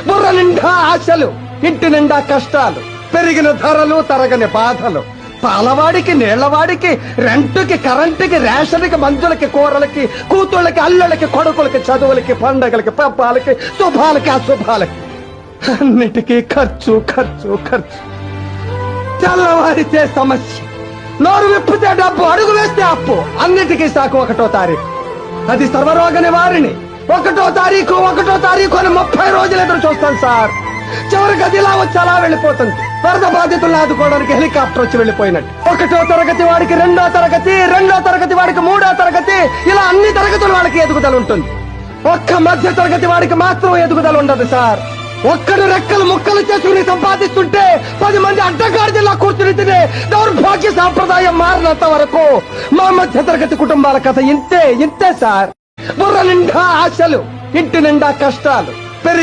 బుర్ర నిండా ఆశలు, ఇంటి నిండా కష్టాలు, పెరిగిన ధరలు, తరగని బాధలు, పాలవాడికి, నీళ్లవాడికి, రెంటుకి, కరెంటుకి, రేషన్కి, మందులకి, కూరలకి, కూతుళ్ళకి, అల్లుళ్ళకి, కొడుకులకి, చదువులకి, పండగలకి, పబ్బాలకి, శుభాలకి, అశుభాలకి, అన్నిటికీ ఖర్చు ఖర్చు ఖర్చు. తెల్లవారితే సమస్య, నోరు విప్పితే డబ్బు, అడుగు వేస్తే అప్పు. అన్నిటికీ సాకు 1వ తారీఖు. అది సర్వరోగ నివారిణి. 1వ తారీఖు అని 30 రోజులు ఎదురు చూస్తాను సార్. చివరికి అది ఇలా వచ్చి అలా వెళ్ళిపోతుంది. వరద బాధితులను ఆదుకోవడానికి హెలికాప్టర్ వచ్చి వెళ్ళిపోయినట్టు. 1వ తరగతి వాడికి 2వ తరగతి, 2వ తరగతి వాడికి 3వ తరగతి, ఇలా అన్ని తరగతుల వాళ్ళకి ఎదుగుదల ఉంటుంది. ఒక్క మధ్య తరగతి వాడికి మాత్రం ఎదుగుదల ఉండదు సార్. ఒక్కడు రెక్కలు ముక్కలు చేసుకుని సంపాదిస్తుంటే 10 మంది అడ్డగాడి జిల్లా కూర్చుని తినే దౌర్భాగ్య సాంప్రదాయం మారినంత వరకు మా మధ్య తరగతి కుటుంబాల కథ ఇంతే సార్. బుర్ర నిండా ఆశలు, ఇంటి నిండా కష్టాలు,